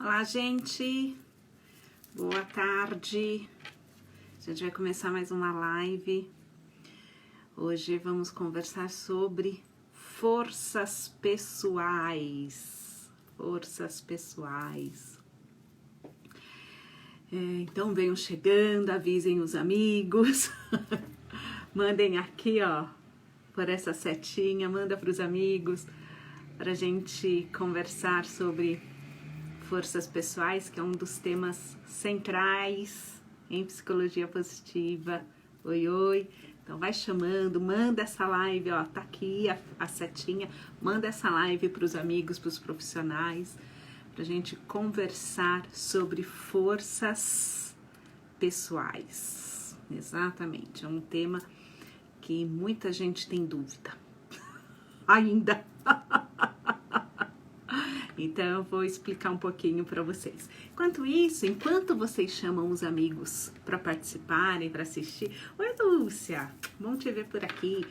Olá, gente. Boa tarde. A gente vai começar mais uma live. Hoje vamos conversar sobre forças pessoais. Forças pessoais. Então venham chegando, avisem os amigos. Mandem aqui, ó, por essa setinha, manda para os amigos, para a gente conversar sobre forças pessoais, que é um dos temas centrais em psicologia positiva. Oi, oi. Então vai chamando, manda essa live, ó, tá aqui a setinha, manda essa live para os amigos, para os profissionais, para a gente conversar sobre forças pessoais. Exatamente, é um tema que muita gente tem dúvida ainda. Então eu vou explicar um pouquinho para vocês. Enquanto isso, enquanto vocês chamam os amigos para participarem, para assistir. Oi, Lúcia, bom te ver por aqui.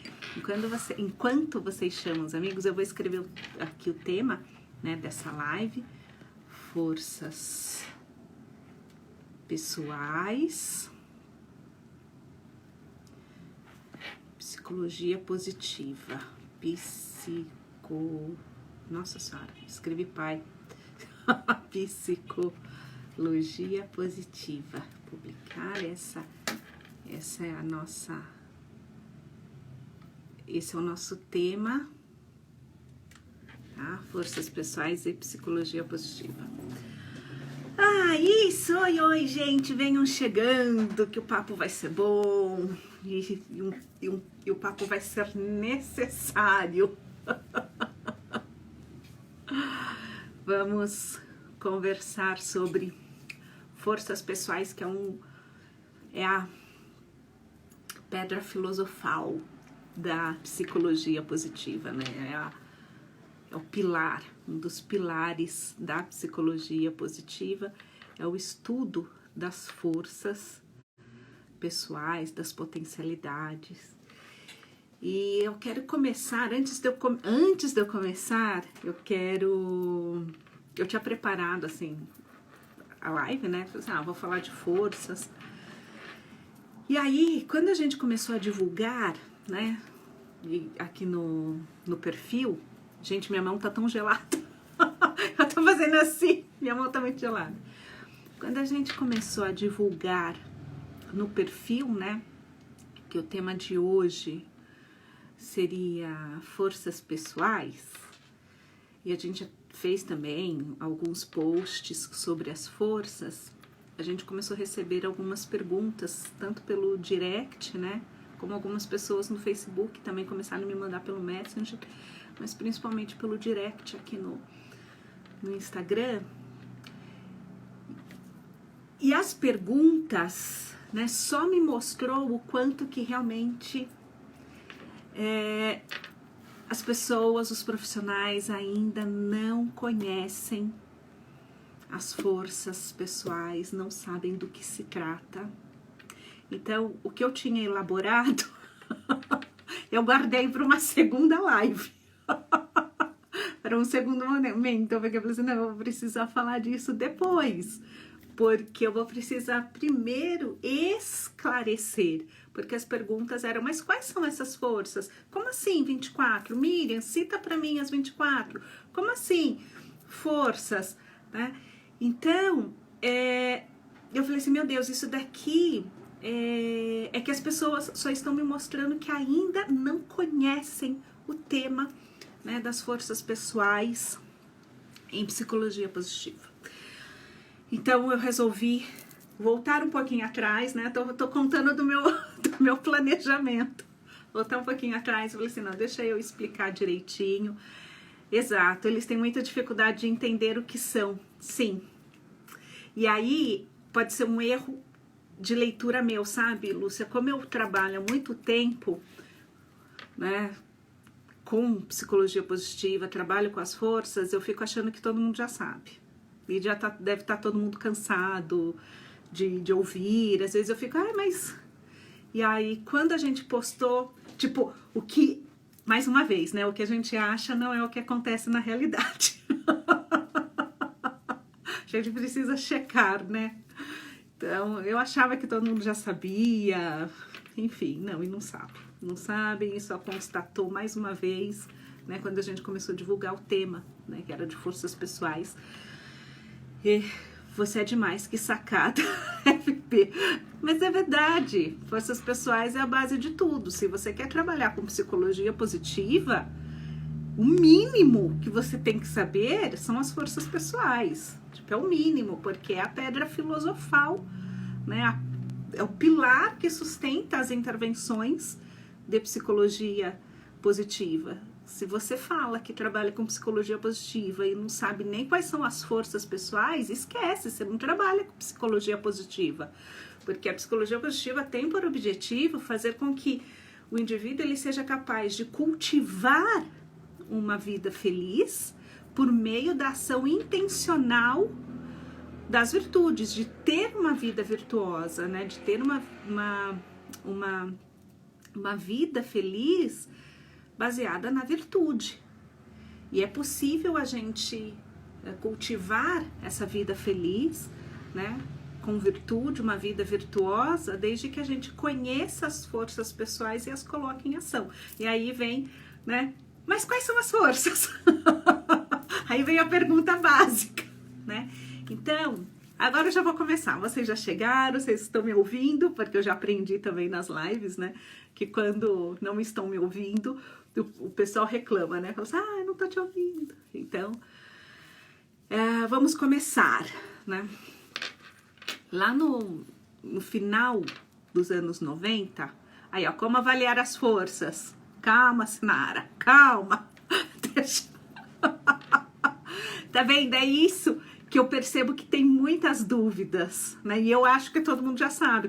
Enquanto vocês chamam os amigos, eu vou escrever aqui o tema, né, dessa live. Forças pessoais. Psicologia positiva. Nossa senhora, escrevi pai. Psicologia positiva. Publicar essa é a nossa. Esse é o nosso tema, tá? Forças pessoais e psicologia positiva. Isso! Oi, gente, venham chegando, que o papo vai ser bom e o papo vai ser necessário. Vamos conversar sobre forças pessoais, que é a pedra filosofal da psicologia positiva, né? É o pilar, um dos pilares da psicologia positiva, é o estudo das forças pessoais, das potencialidades. E eu quero começar, antes de eu começar, eu tinha preparado, assim, a live, né? Falei assim, vou falar de forças. E aí, quando a gente começou a divulgar, né, aqui no perfil, gente, minha mão tá tão gelada. Eu tô fazendo assim, minha mão tá muito gelada. Quando a gente começou a divulgar no perfil, né, que o tema de hoje seria forças pessoais, e a gente fez também alguns posts sobre as forças, a gente começou a receber algumas perguntas, tanto pelo direct, né, como algumas pessoas no Facebook também começaram a me mandar pelo Messenger, mas principalmente pelo direct aqui no Instagram. E as perguntas, né, só me mostrou o quanto que realmente as pessoas, os profissionais ainda não conhecem as forças pessoais, não sabem do que se trata. Então, o que eu tinha elaborado, eu guardei para uma segunda live, para um segundo momento, porque eu falei assim, não, eu vou precisar falar disso depois, porque eu vou precisar primeiro esclarecer, porque as perguntas eram, mas quais são essas forças? Como assim 24? Miriam, cita para mim as 24. Como assim forças? Né? Então, eu falei assim, meu Deus, isso daqui é que as pessoas só estão me mostrando que ainda não conhecem o tema, né, das forças pessoais em psicologia positiva. Então eu resolvi voltar um pouquinho atrás, né? Tô contando do meu planejamento. Voltar um pouquinho atrás, eu falei assim, não, deixa eu explicar direitinho. Exato, eles têm muita dificuldade de entender o que são, sim. E aí pode ser um erro de leitura meu, sabe, Lúcia? Como eu trabalho há muito tempo, né, com psicologia positiva, trabalho com as forças, eu fico achando que todo mundo já sabe. E já deve estar todo mundo cansado de ouvir. Às vezes eu fico, mas... E aí, quando a gente postou, tipo, o que... Mais uma vez, né? O que a gente acha não é o que acontece na realidade. A gente precisa checar, né? Então, eu achava que todo mundo já sabia, enfim, não, e não sabe. Não sabem, e só constatou mais uma vez, né, quando a gente começou a divulgar o tema, né, que era de forças pessoais. E você é demais, que sacada, FP. Mas é verdade, forças pessoais é a base de tudo. Se você quer trabalhar com psicologia positiva, o mínimo que você tem que saber são as forças pessoais. Tipo, é o mínimo, porque é a pedra filosofal, né? É o pilar que sustenta as intervenções de psicologia positiva. Se você fala que trabalha com psicologia positiva e não sabe nem quais são as forças pessoais, esquece, você não trabalha com psicologia positiva. Porque a psicologia positiva tem por objetivo fazer com que o indivíduo ele seja capaz de cultivar uma vida feliz por meio da ação intencional das virtudes, de ter uma vida virtuosa, né? De ter uma vida feliz baseada na virtude. E é possível a gente cultivar essa vida feliz, né? Com virtude, uma vida virtuosa, desde que a gente conheça as forças pessoais e as coloque em ação. E aí vem, né? Mas quais são as forças? Aí vem a pergunta básica, né? Então, agora eu já vou começar. Vocês já chegaram, vocês estão me ouvindo, porque eu já aprendi também nas lives, né? Que quando não estão me ouvindo, o pessoal reclama, né? Fala assim, eu não tô te ouvindo. Então, vamos começar, né? Lá no final dos anos 90, aí ó, como avaliar as forças? Calma, Sinara, calma. Deixa. Tá vendo? É isso que eu percebo que tem muitas dúvidas, né? E eu acho que todo mundo já sabe,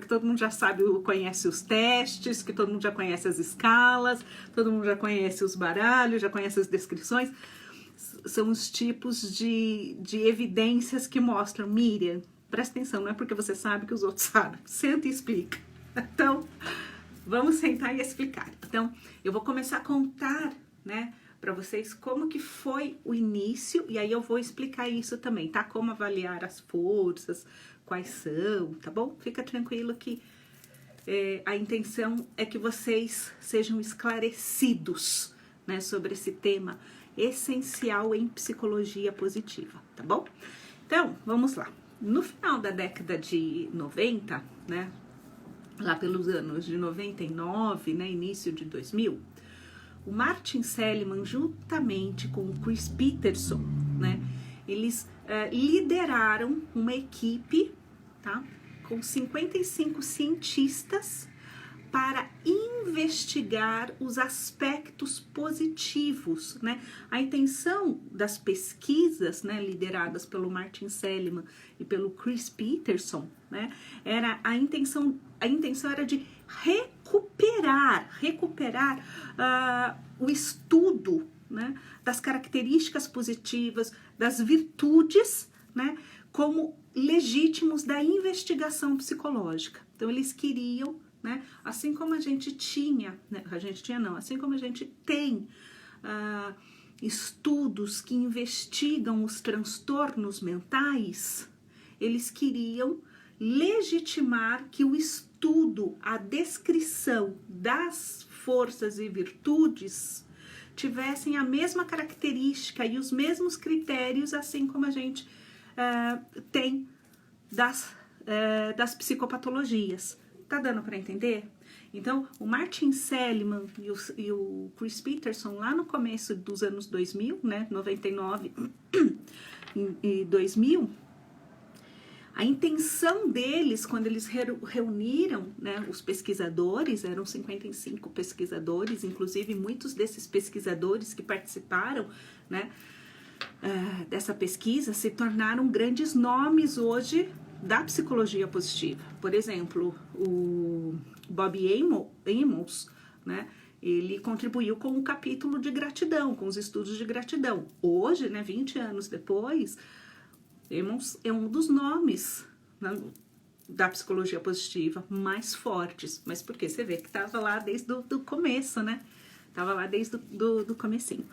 conhece os testes, que todo mundo já conhece as escalas, todo mundo já conhece os baralhos, já conhece as descrições. São os tipos de evidências que mostram, Miriam, presta atenção, não é porque você sabe que os outros sabem. Senta e explica. Então, vamos sentar e explicar. Então, eu vou começar a contar, né, para vocês como que foi o início, e aí eu vou explicar isso também, tá? Como avaliar as forças, quais são, tá bom? Fica tranquilo que a intenção é que vocês sejam esclarecidos, né, sobre esse tema essencial em psicologia positiva, tá bom? Então, vamos lá. No final da década de 90, né, lá pelos anos de 99, né, início de 2000, o Martin Seligman, juntamente com o Chris Peterson, né, eles lideraram uma equipe, tá, com 55 cientistas para investigar os aspectos positivos, né? A intenção das pesquisas, né, lideradas pelo Martin Seligman e pelo Chris Peterson, né, a intenção era de recuperar o estudo, né, das características positivas, das virtudes, né, como legítimos da investigação psicológica. Então eles queriam, né, assim como a gente tinha, né, assim como a gente tem estudos que investigam os transtornos mentais, eles queriam legitimar que o estudo, a descrição das forças e virtudes tivessem a mesma característica e os mesmos critérios, assim como a gente tem das psicopatologias. Tá dando para entender? Então, o Martin Seligman e o Chris Peterson, lá no começo dos anos 2000, né, 99 e 2000, a intenção deles, quando eles reuniram, né, os pesquisadores, eram 55 pesquisadores, inclusive muitos desses pesquisadores que participaram, né, dessa pesquisa se tornaram grandes nomes hoje da psicologia positiva. Por exemplo, o Bob Amos, né, ele contribuiu com um capítulo de gratidão, com os estudos de gratidão. Hoje, né, 20 anos depois, Amos é um dos nomes, né, da psicologia positiva mais fortes. Mas por quê? Você vê que estava lá desde o começo, né? Estava lá desde do comecinho.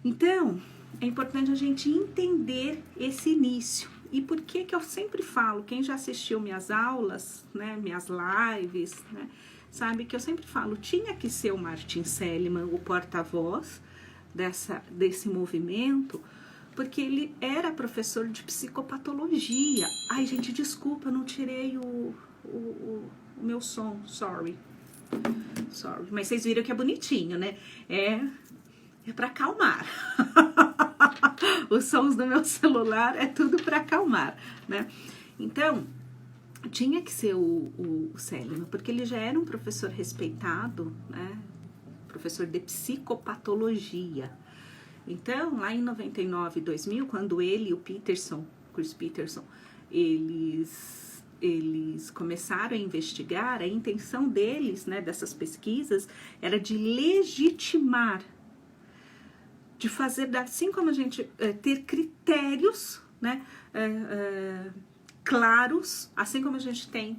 Então, é importante a gente entender esse início. E por que que eu sempre falo, quem já assistiu minhas aulas, né, minhas lives, né, sabe que eu sempre falo, tinha que ser o Martin Seligman o porta-voz desse movimento, porque ele era professor de psicopatologia. Ai, gente, desculpa, eu não tirei o meu som, sorry. Mas vocês viram que é bonitinho, né? É para acalmar. Os sons do meu celular é tudo para acalmar, né? Então, tinha que ser o Seligman, porque ele já era um professor respeitado, né? Professor de psicopatologia. Então, lá em 99, 2000, quando ele e o Chris Peterson, eles começaram a investigar, a intenção deles, né, dessas pesquisas, era de legitimar, de fazer, assim como a gente ter critérios, né, claros, assim como a gente tem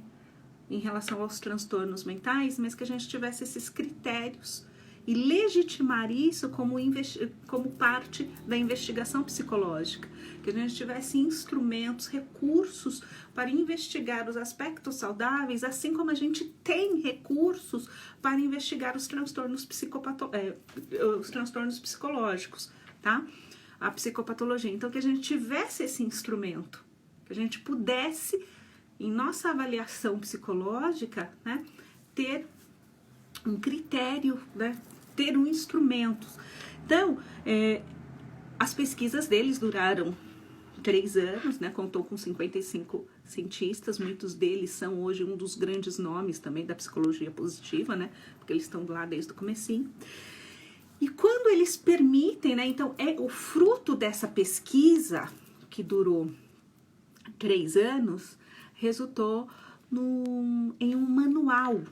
em relação aos transtornos mentais, mas que a gente tivesse esses critérios e legitimar isso como parte da investigação psicológica, que a gente tivesse instrumentos, recursos para investigar os aspectos saudáveis, assim como a gente tem recursos para investigar os transtornos psicológicos, tá? A psicopatologia. Então, que a gente tivesse esse instrumento, que a gente pudesse, em nossa avaliação psicológica, né, ter um critério, né, ter um instrumento. Então, as pesquisas deles duraram 3 anos, né, contou com 55 cientistas, muitos deles são hoje um dos grandes nomes também da psicologia positiva, né, porque eles estão lá desde o comecinho. E quando eles permitem, né, então o fruto dessa pesquisa, que durou 3 anos, resultou em um manual,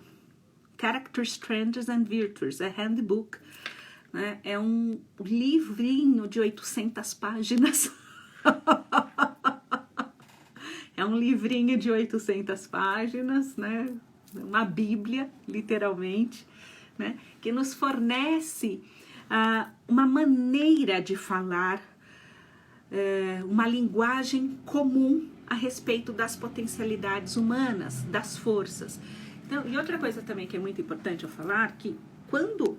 Characters, Trends and Virtues, a handbook, né? É um livrinho de 800 páginas. É um livrinho de 800 páginas, né? Uma bíblia, literalmente, né? Que nos fornece uma maneira de falar, uma linguagem comum a respeito das potencialidades humanas, das forças. Então, e outra coisa também que é muito importante eu falar, que quando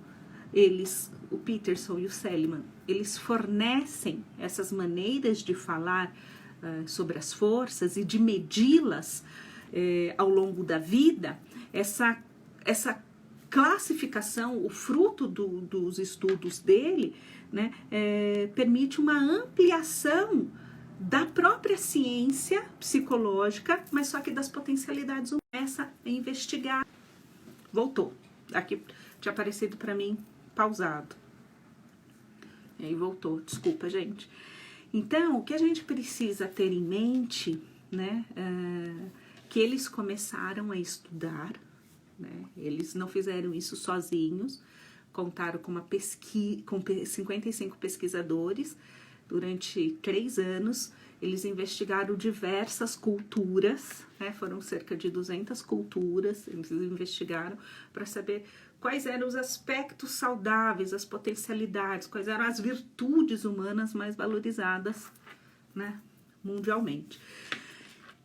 o Peterson e o Seligman, eles fornecem essas maneiras de falar sobre as forças e de medi-las ao longo da vida, essa classificação, o fruto dos estudos dele, né, permite uma ampliação da própria ciência psicológica, mas só que das potencialidades humanas. Começa a investigar. Voltou. Aqui tinha aparecido para mim pausado. E aí voltou. Desculpa, gente. Então, o que a gente precisa ter em mente, né, que eles começaram a estudar, né, eles não fizeram isso sozinhos, contaram com com 55 pesquisadores. Durante 3 anos, eles investigaram diversas culturas, né? Foram cerca de 200 culturas, eles investigaram para saber quais eram os aspectos saudáveis, as potencialidades, quais eram as virtudes humanas mais valorizadas, né, mundialmente.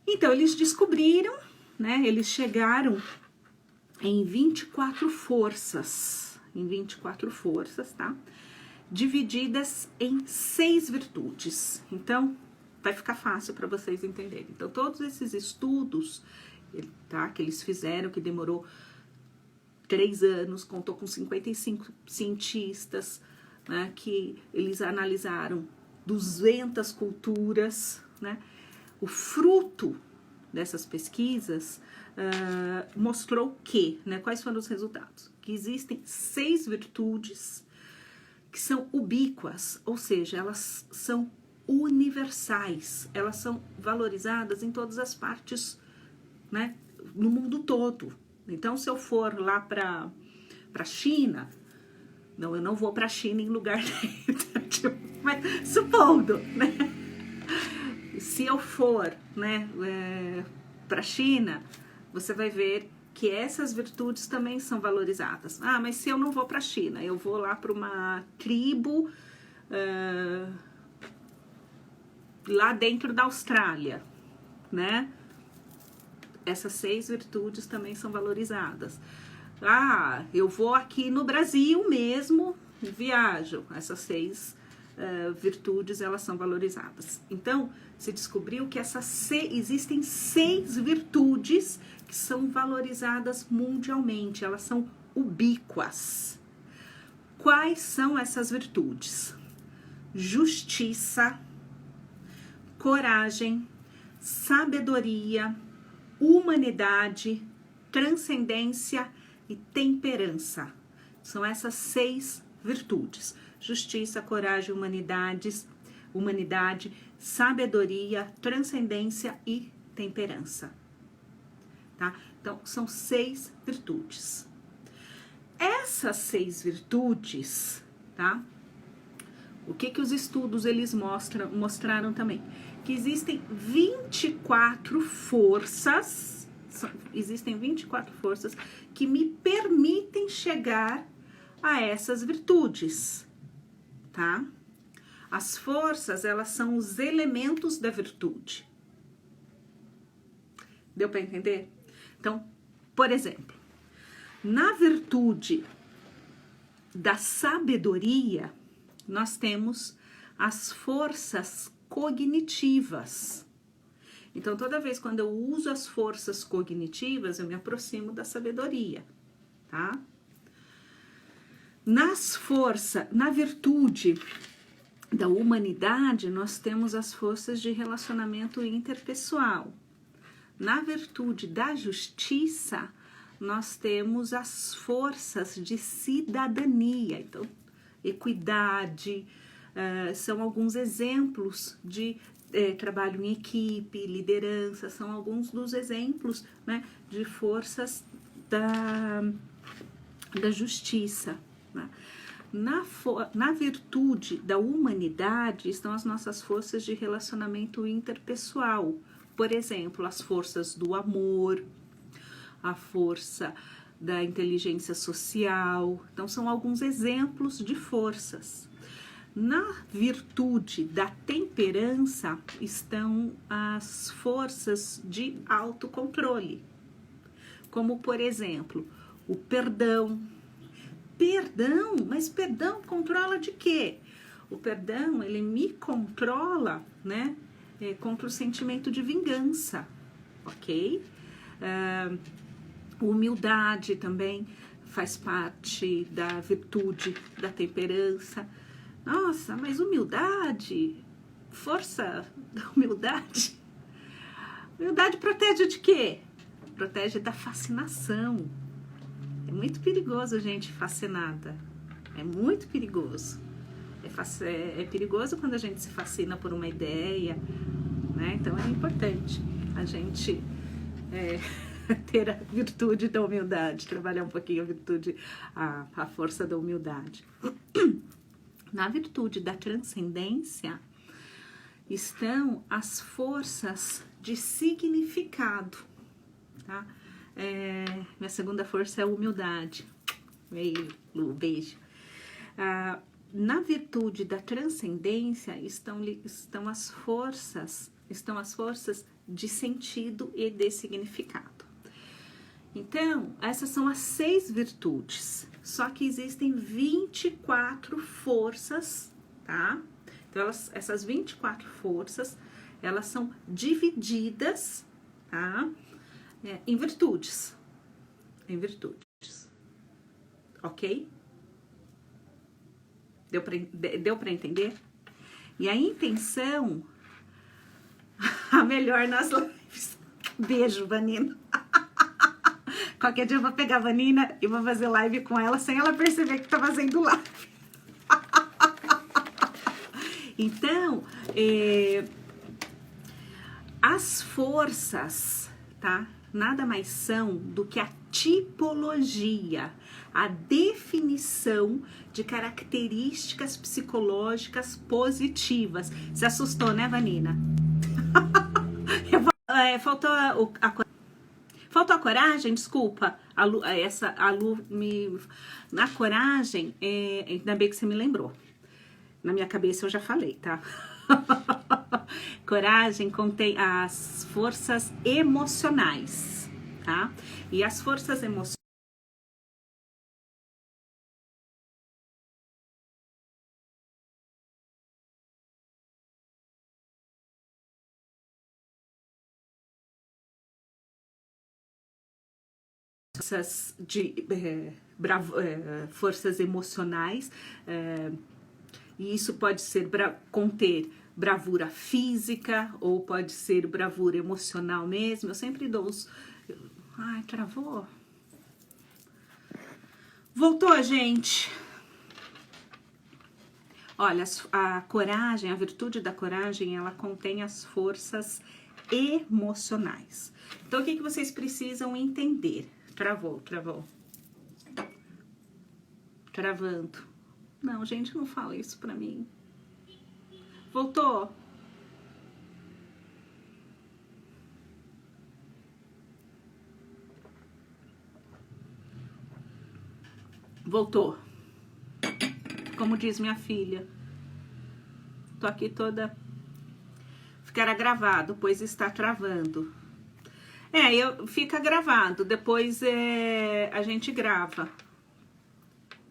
Então, eles descobriram, né, eles chegaram em 24 forças, tá? Divididas em 6 virtudes. Então, vai ficar fácil para vocês entenderem. Então, todos esses estudos, tá, que eles fizeram, que demorou 3 anos, contou com 55 cientistas, né, que eles analisaram 200 culturas, né? O fruto dessas pesquisas mostrou que, né, quais foram os resultados? Que existem 6 virtudes que são ubíquas, ou seja, elas são universais, elas são valorizadas em todas as partes, né, no mundo todo. Então, se eu for lá para a China, eu não vou para a China em lugar nenhum, mas supondo, né, se eu for, né, para a China, você vai ver que essas virtudes também são valorizadas. Ah, mas se eu não vou para a China, eu vou lá para uma tribo lá dentro da Austrália, né? Essas 6 virtudes também são valorizadas. Ah, eu vou aqui no Brasil mesmo, viajo. Essas 6 virtudes, elas são valorizadas. Então, se descobriu que existem 6 virtudes que são valorizadas mundialmente. Elas são ubíquas. Quais são essas virtudes? Justiça, coragem, sabedoria, humanidade, transcendência e temperança. São essas 6 virtudes. Justiça, coragem, humanidade, sabedoria, transcendência e temperança. Tá? Então, são 6 virtudes. Essas 6 virtudes, tá? O que os estudos eles mostraram também? Que existem 24 forças, que me permitem chegar a essas virtudes, tá? As forças, elas são os elementos da virtude. Deu para entender? Então, por exemplo, na virtude da sabedoria, nós temos as forças cognitivas. Então, toda vez quando eu uso as forças cognitivas, eu me aproximo da sabedoria, tá? Na virtude da humanidade, nós temos as forças de relacionamento interpessoal. Na virtude da justiça, nós temos as forças de cidadania. Então, equidade, são alguns exemplos de trabalho em equipe, liderança, são alguns dos exemplos, né, de forças da justiça. Né? Na virtude da humanidade estão as nossas forças de relacionamento interpessoal. Por exemplo, as forças do amor, a força da inteligência social. Então, são alguns exemplos de forças. Na virtude da temperança estão as forças de autocontrole, como, por exemplo, o perdão. Perdão? Mas perdão controla de quê? O perdão, ele me controla, né, contra o sentimento de vingança, ok? Humildade também faz parte da virtude da temperança. Nossa, mas humildade, força da humildade. Humildade protege de quê? Protege da fascinação. É muito perigoso gente fascinada. É muito perigoso. É perigoso quando a gente se fascina por uma ideia, né? Então é importante a gente ter a virtude da humildade, trabalhar um pouquinho a virtude, a força da humildade. Na virtude da transcendência estão as forças de significado, tá? Minha segunda força é a humildade. Ei, Lu, beijo. Na virtude da transcendência estão as forças de sentido e de significado. Então, essas são as 6 virtudes, só que existem 24 forças, tá? Então, essas 24 forças, elas são divididas, tá? Em virtudes. Ok? Deu pra entender? E a intenção, a melhor nas lives. Beijo, Vanina. Qualquer dia eu vou pegar a Vanina e vou fazer live com ela sem ela perceber que tá fazendo live. Então, as forças, tá? Nada mais são do que a tipologia, a definição de características psicológicas positivas. Se assustou, né, Vanina? Faltou a coragem, desculpa. A Lu me... Na coragem, ainda bem que você me lembrou. Na minha cabeça eu já falei, tá? Coragem contém as forças emocionais, tá? E as forças emocionais de forças emocionais, e isso pode ser conter bravura física ou pode ser bravura emocional mesmo. Eu sempre dou os... Ai, travou? Voltou, gente? Olha, a coragem, a virtude da coragem, ela contém as forças emocionais. Então, o que vocês precisam entender? Travou. Travando. Não, gente, não fala isso pra mim. Voltou? Voltou. Como diz minha filha. Tô aqui toda... Ficará gravado, pois está travando. Fica gravado, depois a gente grava.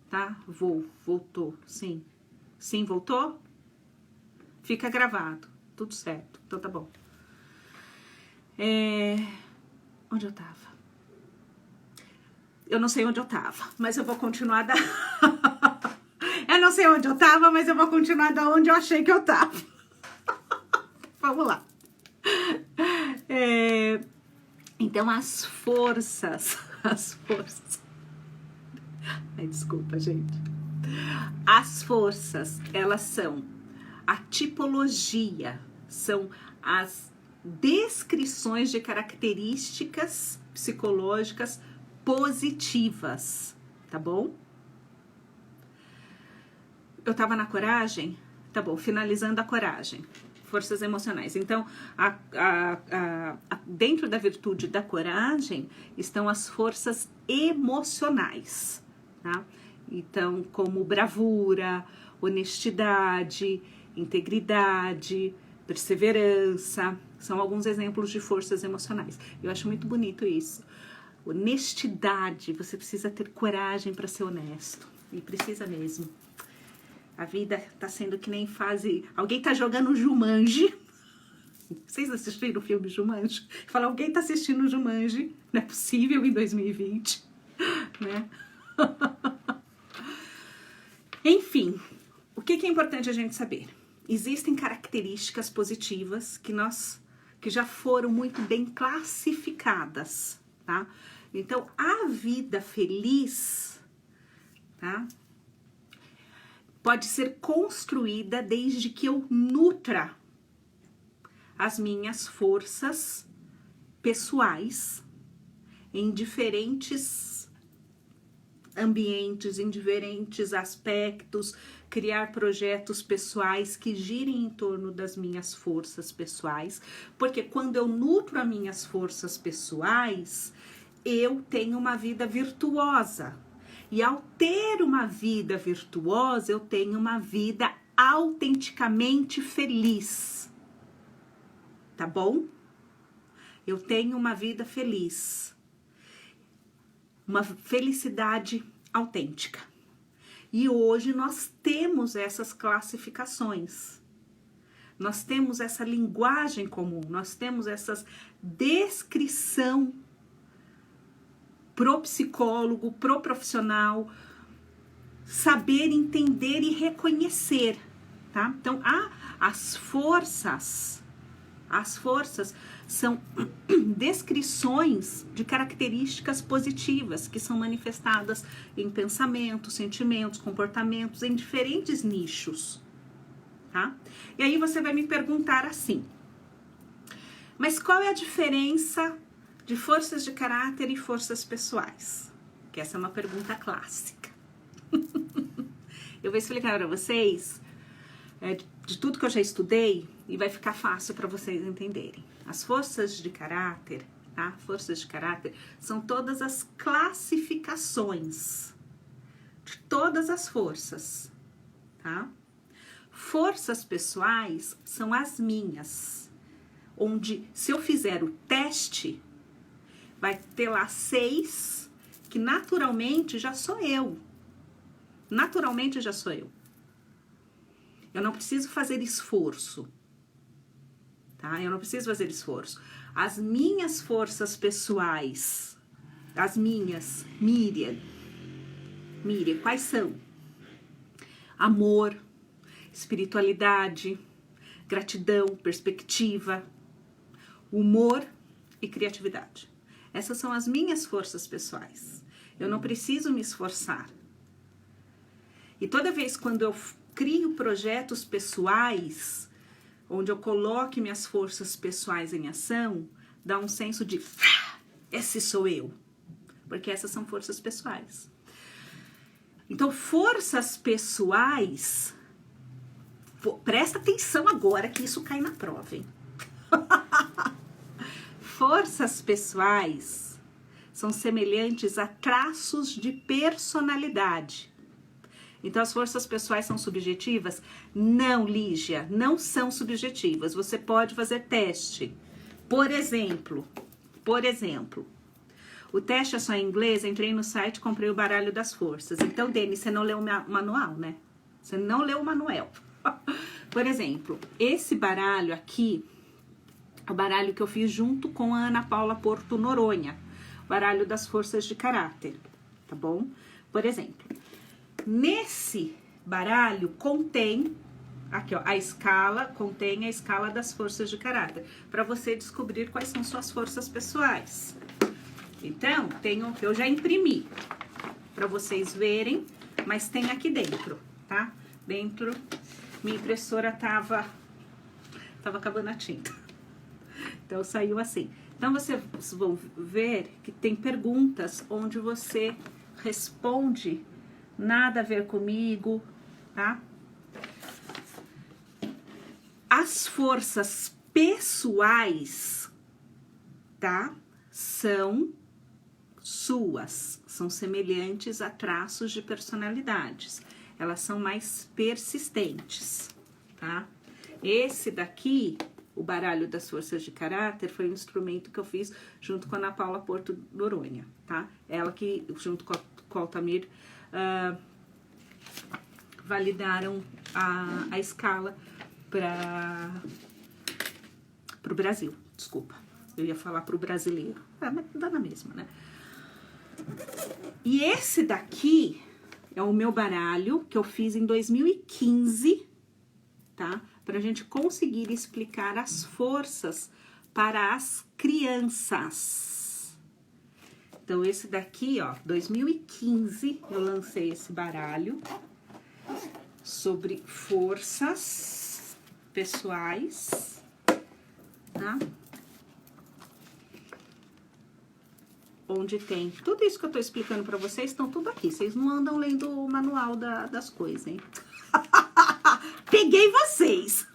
Tá? Voltou, sim. Sim, voltou? Fica gravado, tudo certo, então tá bom. Onde eu tava? Eu não sei onde eu tava, mas eu vou continuar da... Eu não sei onde eu tava, mas eu vou continuar da onde eu achei que eu tava. Vamos lá. Então, as forças... Ai, desculpa, gente. As forças, elas são a tipologia, são as descrições de características psicológicas positivas, tá bom? Eu tava na coragem? Tá bom, finalizando a coragem. Forças emocionais. Então, dentro da virtude da coragem estão as forças emocionais, tá? Então, como bravura, honestidade, integridade, perseverança, são alguns exemplos de forças emocionais. Eu acho muito bonito isso. Honestidade, você precisa ter coragem para ser honesto, e precisa mesmo. A vida tá sendo que nem fase... Alguém tá jogando Jumanji. Vocês assistiram o filme Jumanji? Fala, alguém tá assistindo Jumanji. Não é possível em 2020, né? Enfim, o que é importante a gente saber? Existem características positivas que já foram muito bem classificadas, tá? Então, a vida feliz, tá? Pode ser construída desde que eu nutra as minhas forças pessoais em diferentes ambientes, em diferentes aspectos, criar projetos pessoais que girem em torno das minhas forças pessoais, porque quando eu nutro as minhas forças pessoais, eu tenho uma vida virtuosa. E ao ter uma vida virtuosa, eu tenho uma vida autenticamente feliz. Tá bom? Eu tenho uma vida feliz. Uma felicidade autêntica. E hoje nós temos essas classificações. Nós temos essa linguagem comum, nós temos essa descrição pro psicólogo, pro profissional, saber entender e reconhecer, tá? Então, as forças são descrições de características positivas que são manifestadas em pensamentos, sentimentos, comportamentos, em diferentes nichos, tá? E aí você vai me perguntar assim, mas qual é a diferença de forças de caráter e forças pessoais? Que essa é uma pergunta clássica. Eu vou explicar para vocês de tudo que eu já estudei e vai ficar fácil para vocês entenderem. As forças de caráter, tá? Forças de caráter são todas as classificações de todas as forças, tá? Forças pessoais são as minhas, onde se eu fizer o teste, vai ter lá 6, que naturalmente já sou eu. Naturalmente já sou eu. Eu não preciso fazer esforço, tá? Eu não preciso fazer esforço. As minhas forças pessoais, as minhas, Miriam, quais são? Amor, espiritualidade, gratidão, perspectiva, humor e criatividade. Essas são as minhas forças pessoais. Eu não preciso me esforçar. E toda vez quando eu crio projetos pessoais, onde eu coloque minhas forças pessoais em ação, dá um senso de, esse sou eu. Porque essas são forças pessoais. Então, forças pessoais, presta atenção agora que isso cai na prova, hein? Forças pessoais são semelhantes a traços de personalidade. Então, as forças pessoais são subjetivas? Não, Lígia, não são subjetivas. Você pode fazer teste. Por exemplo, o teste é só em inglês, entrei no site, comprei o baralho das forças. Então, Deni, você não leu o manual, né? Você não leu o manual. Por exemplo, esse baralho aqui, o baralho que eu fiz junto com a Ana Paula Porto Noronha, baralho das forças de caráter, tá bom? Por exemplo, nesse baralho contém, aqui ó, contém a escala das forças de caráter, para você descobrir quais são suas forças pessoais. Então, eu já imprimi para vocês verem, mas tem aqui dentro, tá? Dentro, minha impressora tava acabando a tinta. Então, saiu assim. Então, vocês vão ver que tem perguntas onde você responde nada a ver comigo, tá? As forças pessoais, tá? São suas, são semelhantes a traços de personalidades. Elas são mais persistentes, tá? Esse daqui, o baralho das forças de caráter, foi um instrumento que eu fiz junto com a Ana Paula Porto Noronha, tá? Ela que, junto com o Altamir, validaram a escala para o Brasil, desculpa. Eu ia falar para o brasileiro, mas dá na mesma, né? E esse daqui é o meu baralho que eu fiz em 2015, tá? Pra gente conseguir explicar as forças para as crianças. Então, esse daqui, ó, 2015, eu lancei esse baralho sobre forças pessoais, tá? Onde tem tudo isso que eu tô explicando pra vocês, estão tudo aqui. Vocês não andam lendo o manual das coisas, hein? Peguei vocês!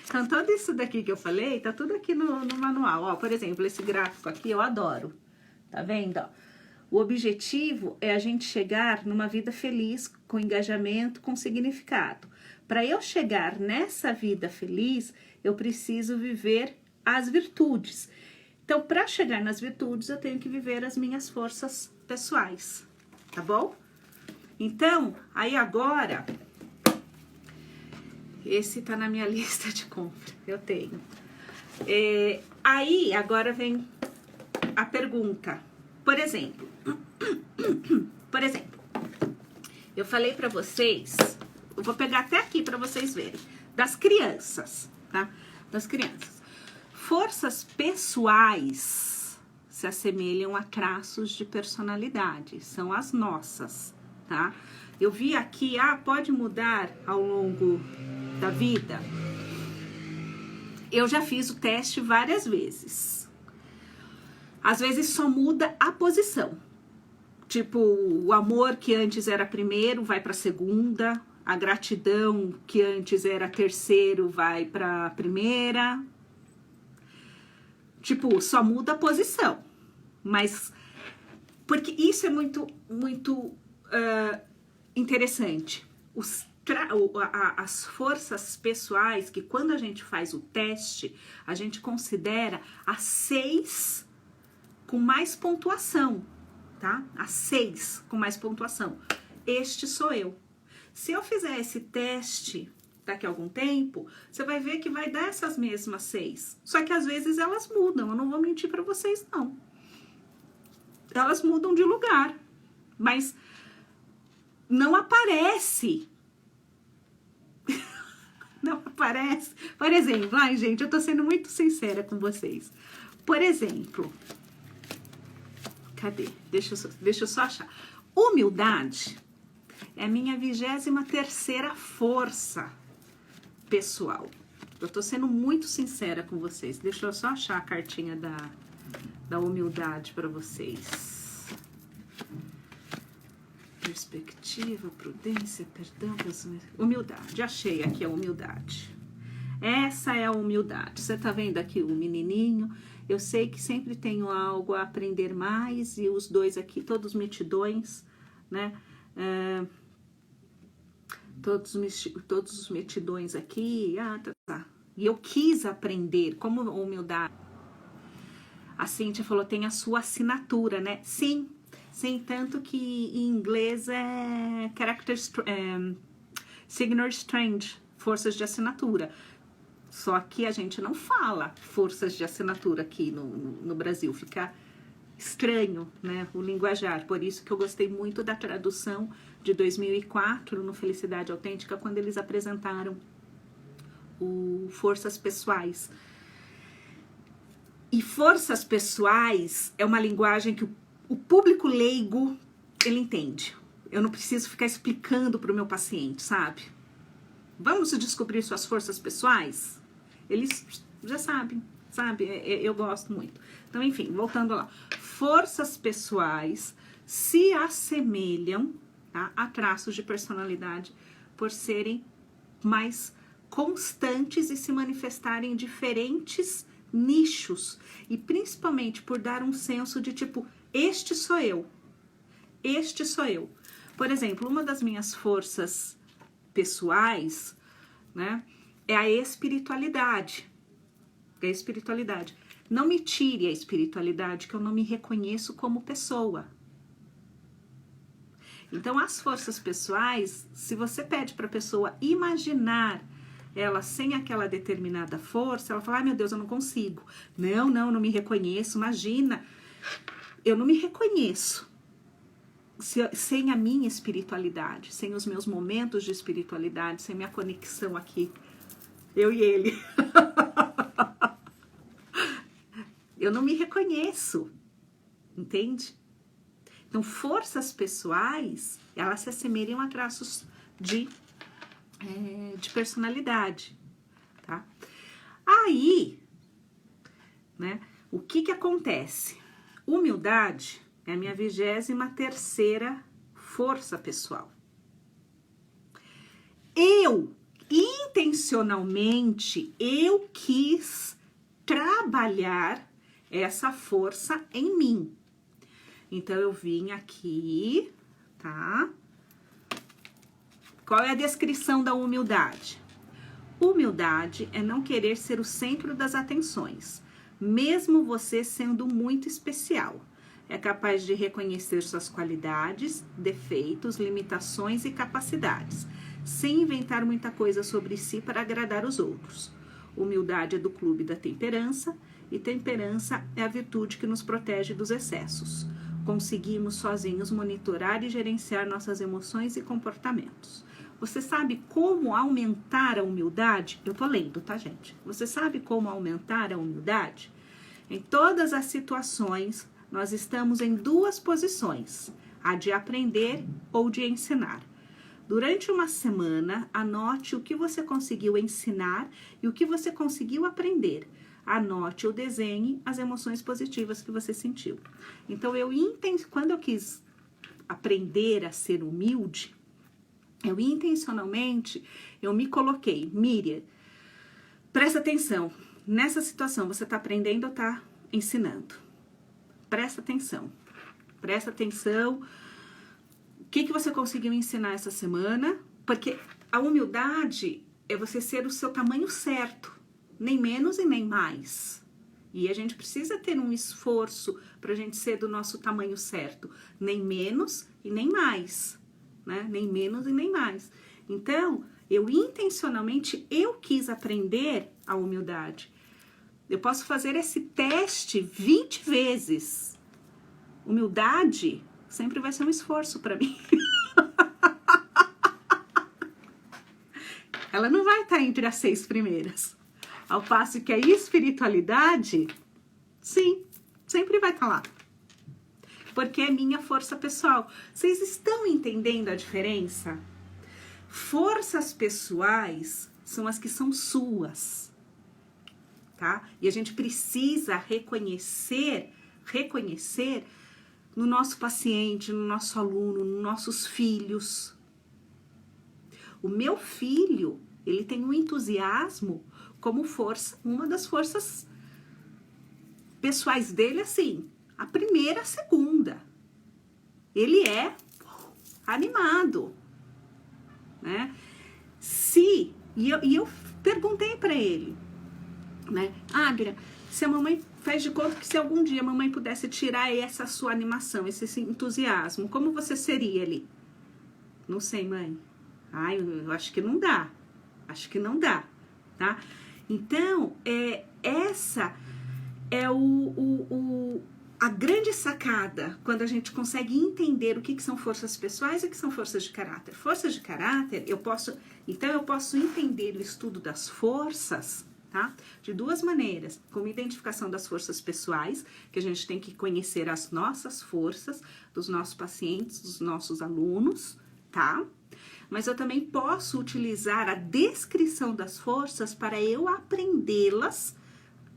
Então, tudo isso daqui que eu falei, tá tudo aqui no manual. Ó, por exemplo, esse gráfico aqui eu adoro. Tá vendo? Ó, o objetivo é a gente chegar numa vida feliz, com engajamento, com significado. Para eu chegar nessa vida feliz, eu preciso viver as virtudes. Então, para chegar nas virtudes, eu tenho que viver as minhas forças pessoais, tá bom? Então, aí agora, esse tá na minha lista de compra, eu tenho. Aí, agora vem a pergunta. Por exemplo, eu falei para vocês, eu vou pegar até aqui para vocês verem, das crianças, tá? Das crianças. Forças pessoais se assemelham a traços de personalidade, são as nossas, tá? Eu vi aqui, pode mudar ao longo da vida. Eu já fiz o teste várias vezes. Às vezes só muda a posição. Tipo, o amor que antes era primeiro vai para segunda, a gratidão que antes era terceiro vai para primeira. Tipo, só muda a posição. Mas, porque isso é muito interessante. as forças pessoais, que quando a gente faz o teste, a gente considera as 6 com mais pontuação, tá? As 6 com mais pontuação. Este sou eu. Se eu fizer esse teste daqui a algum tempo, você vai ver que vai dar essas mesmas 6. Só que às vezes elas mudam, eu não vou mentir para vocês, não. Elas mudam de lugar, mas não aparece. Não aparece. Por exemplo, ai gente, eu tô sendo muito sincera com vocês. Por exemplo, cadê? Deixa eu só achar. Humildade é a minha 23ª força pessoal. Eu tô sendo muito sincera com vocês. Deixa eu só achar a cartinha da humildade para vocês. Perspectiva, prudência, perdão, humildade. Achei aqui a humildade. Essa é a humildade. Você tá vendo aqui o menininho? Eu sei que sempre tenho algo a aprender mais, e os dois aqui, todos metidões, né? Todos os metidões aqui. Tá. E eu quis aprender como humildade. A Cíntia falou, tem a sua assinatura, né? Sim, tanto que em inglês é Signature Strange, forças de assinatura. Só que a gente não fala forças de assinatura aqui no Brasil, fica estranho, né, o linguajar. Por isso que eu gostei muito da tradução de 2004 no Felicidade Autêntica, quando eles apresentaram o Forças Pessoais. E forças pessoais é uma linguagem que o público leigo, ele entende. Eu não preciso ficar explicando para o meu paciente, sabe? Vamos descobrir suas forças pessoais? Eles já sabem, sabe? Eu gosto muito. Então, enfim, voltando lá. Forças pessoais se assemelham, tá, a traços de personalidade por serem mais constantes e se manifestarem em diferentes nichos. E principalmente por dar um senso de tipo, este sou eu. Este sou eu. Por exemplo, uma das minhas forças pessoais, né, é a espiritualidade. É a espiritualidade. Não me tire a espiritualidade, que eu não me reconheço como pessoa. Então, as forças pessoais, se você pede para a pessoa imaginar ela sem aquela determinada força, ela fala, ai meu Deus, eu não consigo. Não me reconheço, imagina. Eu não me reconheço sem a minha espiritualidade, sem os meus momentos de espiritualidade, sem minha conexão aqui, eu e ele. Eu não me reconheço, entende? Então, forças pessoais, elas se assemelham a traços de personalidade, tá? Aí, né, o que acontece? Humildade é a minha 23ª força pessoal. Intencionalmente, eu quis trabalhar essa força em mim. Então, eu vim aqui, tá? Qual é a descrição da humildade? Humildade é não querer ser o centro das atenções, mesmo você sendo muito especial. É capaz de reconhecer suas qualidades, defeitos, limitações e capacidades, sem inventar muita coisa sobre si para agradar os outros. Humildade é do clube da temperança, e temperança é a virtude que nos protege dos excessos. Conseguimos sozinhos monitorar e gerenciar nossas emoções e comportamentos. Você sabe como aumentar a humildade? Eu tô lendo, tá, gente? Você sabe como aumentar a humildade? Em todas as situações, nós estamos em 2 posições, a de aprender ou de ensinar. Durante uma semana, anote o que você conseguiu ensinar e o que você conseguiu aprender. Anote ou desenhe as emoções positivas que você sentiu. Então, quando eu quis aprender a ser humilde, eu intencionalmente, eu me coloquei, Miriam, presta atenção, nessa situação você está aprendendo ou está ensinando? Presta atenção. O que você conseguiu ensinar essa semana? Porque A humildade é você ser o seu tamanho certo, nem menos e nem mais. E a gente precisa ter um esforço para a gente ser do nosso tamanho certo, nem menos e nem mais, né? Nem menos e nem mais. Então, eu intencionalmente, eu quis aprender a humildade. Eu posso fazer esse teste 20 vezes. Humildade sempre vai ser um esforço para mim. Ela não vai estar entre as 6 primeiras. Ao passo que a espiritualidade, sim, sempre vai estar lá. Porque é minha força pessoal. Vocês estão entendendo a diferença? Forças pessoais são as que são suas, tá? E a gente precisa reconhecer no nosso paciente, no nosso aluno, nos nossos filhos. O meu filho, ele tem um entusiasmo como força, uma das forças pessoais dele, assim, a primeira, a segunda. Ele é animado, né? E eu perguntei para ele, né? Adria, se a mamãe faz de conta que se algum dia a mamãe pudesse tirar essa sua animação, esse entusiasmo, como você seria ali? Não sei, mãe. Ai, eu acho que não dá. Acho que não dá, tá? Então, essa é a grande sacada quando a gente consegue entender o que são forças pessoais e o que são forças de caráter. Forças de caráter, eu posso entender o estudo das forças, tá? De 2 maneiras, como identificação das forças pessoais, que a gente tem que conhecer as nossas forças, dos nossos pacientes, dos nossos alunos, tá? Mas eu também posso utilizar a descrição das forças para eu aprendê-las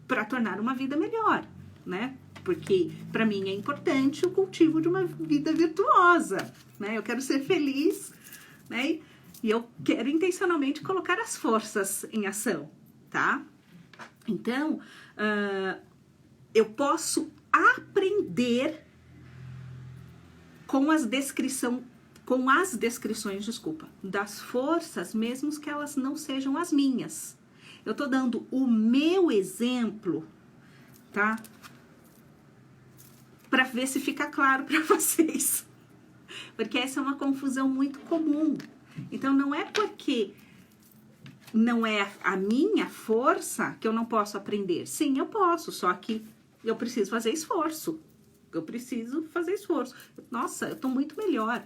para tornar uma vida melhor, né? Porque para mim é importante o cultivo de uma vida virtuosa, né? Eu quero ser feliz, né? E eu quero intencionalmente colocar as forças em ação, tá? Então, eu posso aprender com as descrições, das forças, mesmo que elas não sejam as minhas. Eu tô dando o meu exemplo, tá? Para ver se fica claro para vocês. Porque essa é uma confusão muito comum. Então, não é porque não é a minha força que eu não posso aprender. Sim, eu posso, só que eu preciso fazer esforço. Nossa, eu tô muito melhor.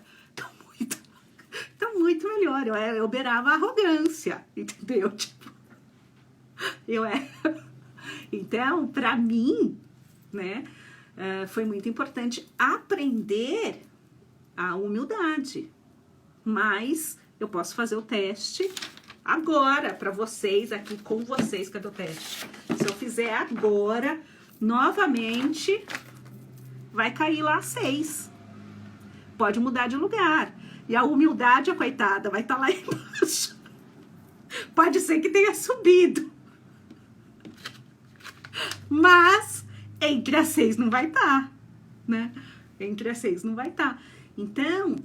Tô muito melhor. Eu beirava a arrogância, entendeu? Tipo, Então, para mim, né, foi muito importante aprender a humildade. Mas eu posso fazer o teste agora para vocês, aqui com vocês. Cadê o teste? Se eu fizer agora, novamente, vai cair lá 6. Pode mudar de lugar. E a humildade, a coitada, vai estar lá embaixo. Pode ser que tenha subido. Mas entre as 6 não vai estar, né? Entre as 6 não vai estar. Então,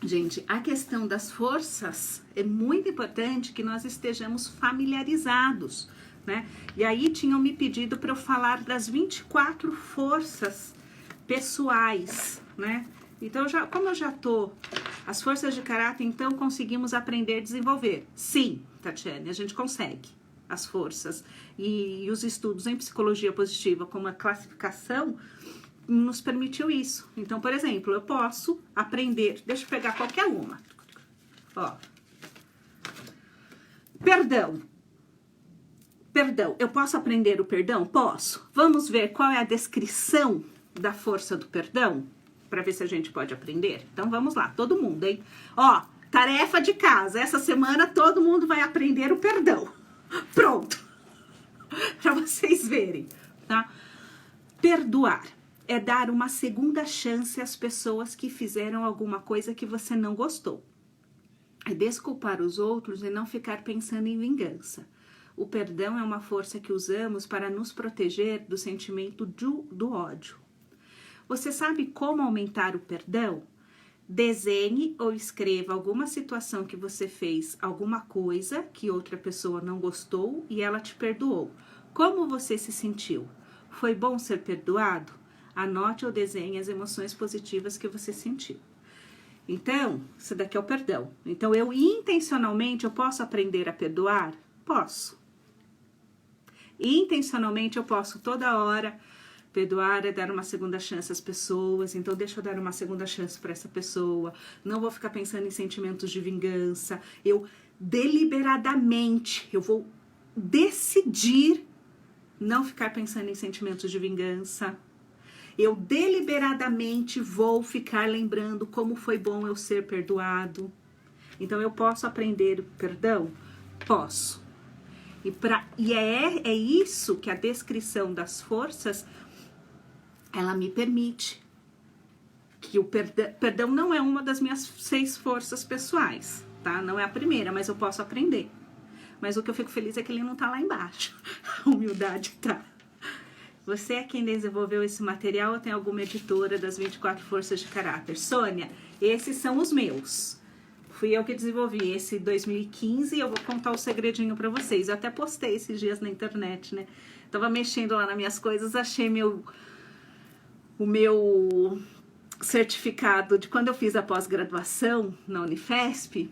gente, a questão das forças é muito importante que nós estejamos familiarizados, né? E aí tinham me pedido para eu falar das 24 forças pessoais, né? Então, como eu já tô, as forças de caráter, então, conseguimos aprender a desenvolver. Sim, Tatiane, a gente consegue as forças. E os estudos em psicologia positiva, como a classificação, nos permitiu isso. Então, por exemplo, eu posso aprender, deixa eu pegar qualquer uma. Ó. Perdão. Eu posso aprender o perdão? Posso. Vamos ver qual é a descrição da força do perdão? Para ver se a gente pode aprender. Então, vamos lá, todo mundo, hein? Ó, tarefa de casa. Essa semana todo mundo vai aprender o perdão. Pronto. Para vocês verem, tá? Perdoar é dar uma segunda chance às pessoas que fizeram alguma coisa que você não gostou. É desculpar os outros e não ficar pensando em vingança. O perdão é uma força que usamos para nos proteger do sentimento do ódio. Você sabe como aumentar o perdão? desenhe ou escreva alguma situação que você fez, alguma coisa que outra pessoa não gostou e ela te perdoou. Como você se sentiu? Foi bom ser perdoado? Anote ou desenhe as emoções positivas que você sentiu. Então, isso daqui é o perdão. Então, eu intencionalmente, eu posso aprender a perdoar? Posso. Intencionalmente, eu posso toda hora perdoar é dar uma segunda chance às pessoas, então deixa eu dar uma segunda chance para essa pessoa. Não vou ficar pensando em sentimentos de vingança. Eu deliberadamente, eu vou decidir não ficar pensando em sentimentos de vingança. Eu deliberadamente vou ficar lembrando como foi bom eu ser perdoado. Então eu posso aprender perdão? Posso. E é isso que a descrição das forças ela me permite, que o perdão não é uma das minhas 6 forças pessoais, tá? Não é a primeira, mas eu posso aprender. Mas o que eu fico feliz é que ele não tá lá embaixo. A humildade tá. Você é quem desenvolveu esse material ou tem alguma editora das 24 forças de caráter? Sônia, esses são os meus. Fui eu que desenvolvi esse 2015 e eu vou contar o segredinho pra vocês. Eu até postei esses dias na internet, né? Tava mexendo lá nas minhas coisas, achei o meu certificado de quando eu fiz a pós-graduação na Unifesp.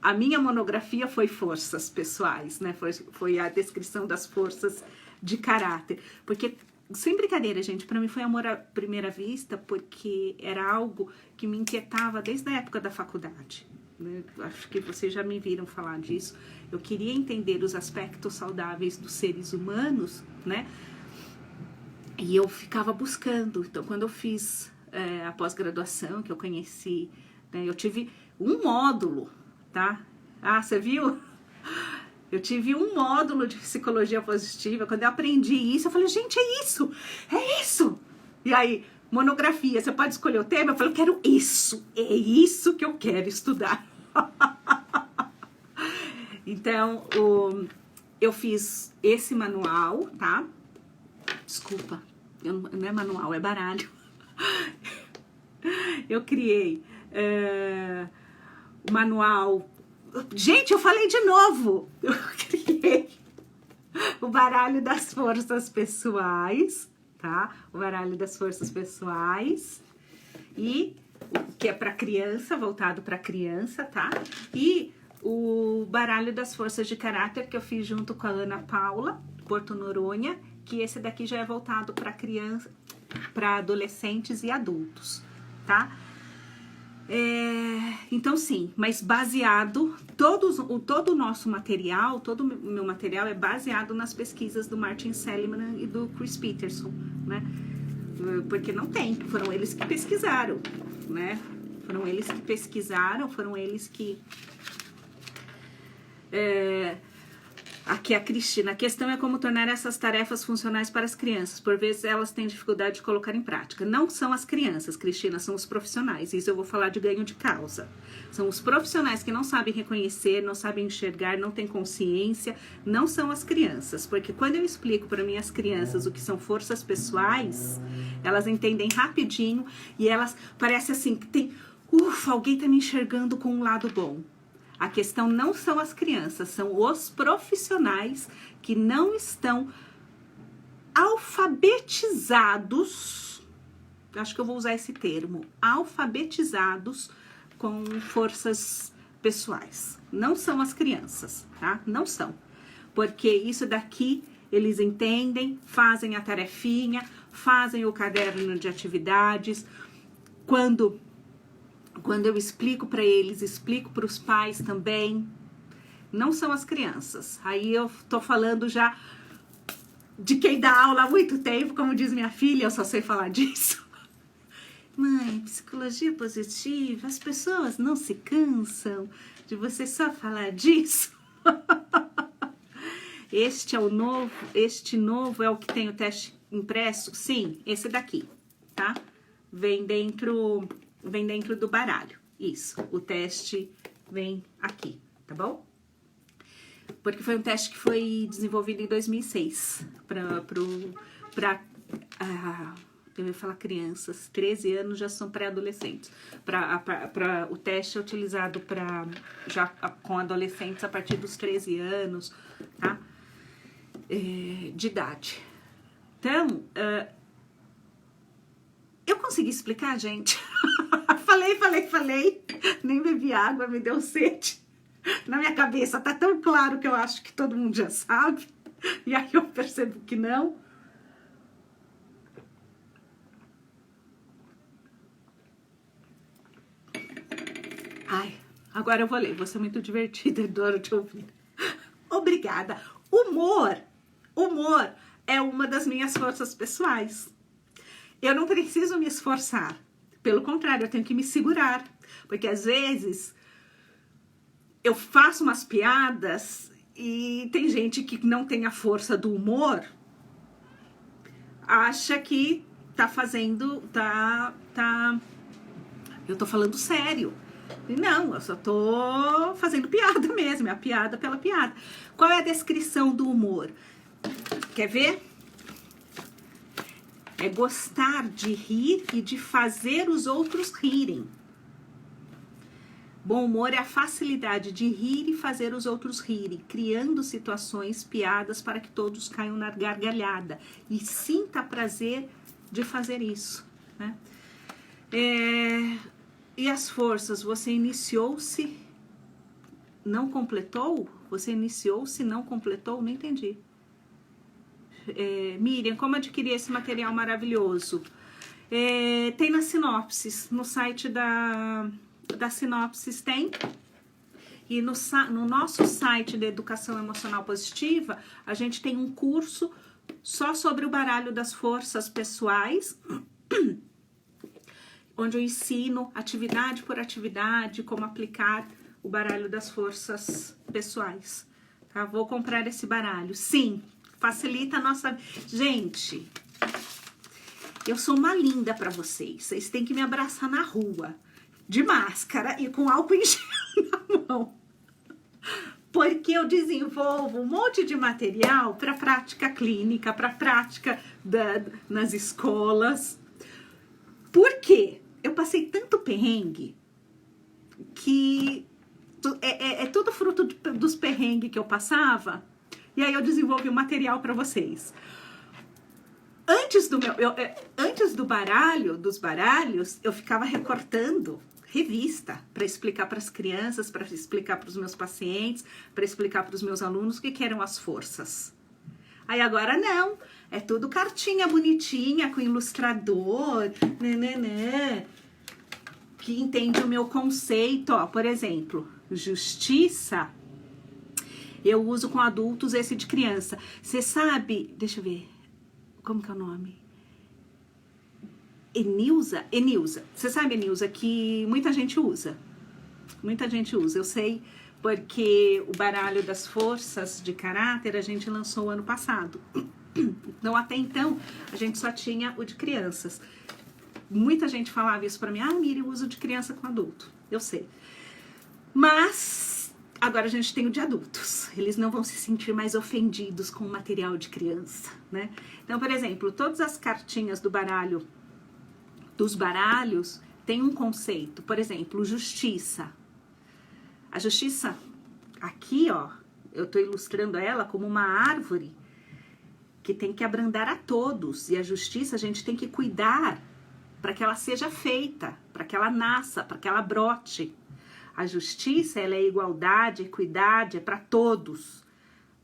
A minha monografia foi forças pessoais, né? Foi a descrição das forças de caráter. Porque, sem brincadeira, gente, para mim foi amor à primeira vista, porque era algo que me inquietava desde a época da faculdade. Né? Acho que vocês já me viram falar disso. Eu queria entender os aspectos saudáveis dos seres humanos, né? E eu ficava buscando. Então, quando eu fiz a pós-graduação, que eu conheci, né, eu tive um módulo, tá? Ah, você viu? Eu tive um módulo de psicologia positiva. Quando eu aprendi isso, eu falei, gente, é isso! É isso! E aí, monografia, você pode escolher o tema? Eu falei, eu quero isso! É isso que eu quero estudar. Então, eu fiz esse manual, tá? Desculpa, não é manual, é baralho. Eu criei o manual. Gente, eu falei de novo. Eu criei o baralho das forças pessoais, tá? O baralho das forças pessoais. E que é para criança, voltado para criança, tá? E o baralho das forças de caráter que eu fiz junto com a Ana Paula, Porto Noronha, que esse daqui já é voltado para criança, para adolescentes e adultos, tá? Então sim, mas baseado, todo o nosso material, todo o meu material é baseado nas pesquisas do Martin Seligman e do Chris Peterson, né? Porque não tem, foram eles que pesquisaram, né? Foram eles que pesquisaram, foram eles que... Aqui a Cristina, a questão é como tornar essas tarefas funcionais para as crianças. Por vezes elas têm dificuldade de colocar em prática. Não são as crianças, Cristina, são os profissionais. Isso eu vou falar de ganho de causa. São os profissionais que não sabem reconhecer, não sabem enxergar, não têm consciência. Não são as crianças. Porque quando eu explico para minhas crianças o que são forças pessoais, elas entendem rapidinho e elas parecem assim que tem... Ufa, alguém tá me enxergando com um lado bom. A questão não são as crianças, são os profissionais que não estão alfabetizados, acho que eu vou usar esse termo, alfabetizados com forças pessoais. Não são as crianças, tá? Não são. Porque isso daqui eles entendem, fazem a tarefinha, fazem o caderno de atividades. Quando eu explico para eles, explico para os pais também, não são as crianças. Aí eu tô falando já de quem dá aula há muito tempo, como diz minha filha, eu só sei falar disso. Mãe, psicologia positiva, as pessoas não se cansam de você só falar disso? Este novo é o que tem o teste impresso? Sim, esse daqui, tá? Vem dentro do baralho. Isso, o teste vem aqui, tá bom? Porque foi um teste que foi desenvolvido em 2006 para Eu ia falar crianças, 13 anos já são pré-adolescentes. O teste é utilizado já com adolescentes a partir dos 13 anos, tá? De idade. Então, eu consegui explicar, gente? falei, nem bebi água, me deu sede. Na minha cabeça tá tão claro que eu acho que todo mundo já sabe, e aí eu percebo que não. Ai, agora eu vou ler, vou ser muito divertida, adoro te ouvir. Obrigada. Humor é uma das minhas forças pessoais. Eu não preciso me esforçar, pelo contrário, eu tenho que me segurar, porque às vezes eu faço umas piadas e tem gente que não tem a força do humor, acha que tá fazendo, eu tô falando sério. Não, eu só tô fazendo piada mesmo, é a piada pela piada. Qual é a descrição do humor? Quer ver? É gostar de rir e de fazer os outros rirem. Bom humor é a facilidade de rir e fazer os outros rirem, criando situações, piadas para que todos caiam na gargalhada e sinta prazer de fazer isso, né? E as forças, você iniciou-se, não completou? Você iniciou-se, não completou? Não entendi. Miriam, como adquirir esse material maravilhoso? Tem na Sinopsis, no site da Sinopsis tem. E no nosso site de Educação Emocional Positiva, a gente tem um curso só sobre o baralho das forças pessoais, onde eu ensino atividade por atividade, como aplicar o baralho das forças pessoais. Tá? Vou comprar esse baralho. Sim, facilita a nossa... Gente, eu sou uma linda pra vocês. Vocês têm que me abraçar na rua, de máscara e com álcool em gel na mão. Porque eu desenvolvo um monte de material para prática clínica, para prática nas escolas. Por quê? Eu passei tanto perrengue que é tudo fruto dos perrengues que eu passava, e aí eu desenvolvi um material para vocês. Antes do baralho, dos baralhos, eu ficava recortando revista para explicar para as crianças, para explicar para os meus pacientes, para explicar para os meus alunos o que eram as forças. Aí agora não, é tudo cartinha bonitinha com ilustrador, que entende o meu conceito. Ó, por exemplo, justiça, eu uso com adultos, esse de criança. Você sabe, deixa eu ver, como que é o nome? Enilza. Você sabe, Enilza, que muita gente usa. Muita gente usa, eu sei, porque o baralho das forças de caráter a gente lançou ano passado. Então, até então, a gente só tinha o de crianças. Muita gente falava isso pra mim. Ah, Miriam, eu uso de criança com adulto. Eu sei. Mas, agora a gente tem o de adultos. Eles não vão se sentir mais ofendidos com o material de criança, né? Então, por exemplo, todas as cartinhas dos baralhos tem um conceito. Por exemplo, justiça. A justiça, aqui, ó, eu tô ilustrando ela como uma árvore que tem que abrandar a todos. E a justiça a gente tem que cuidar para que ela seja feita, para que ela nasça, para que ela brote. A justiça, ela é igualdade, equidade, é para todos,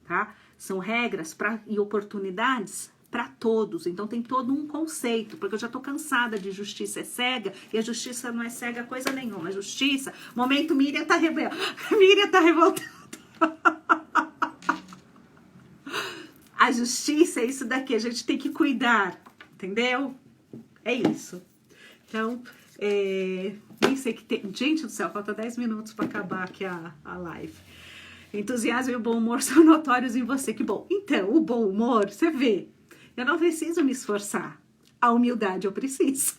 tá? São regras e oportunidades para todos. Então tem todo um conceito, porque eu já tô cansada de justiça é cega, e a justiça não é cega coisa nenhuma. A justiça, momento Miriam tá revoltada. A justiça é isso daqui, a gente tem que cuidar, entendeu? É isso. Então, nem sei que tem... Gente do céu, falta 10 minutos para acabar aqui a live. Entusiasmo e o bom humor são notórios em você, que bom. Então, o bom humor, você vê, eu não preciso me esforçar. A humildade eu preciso.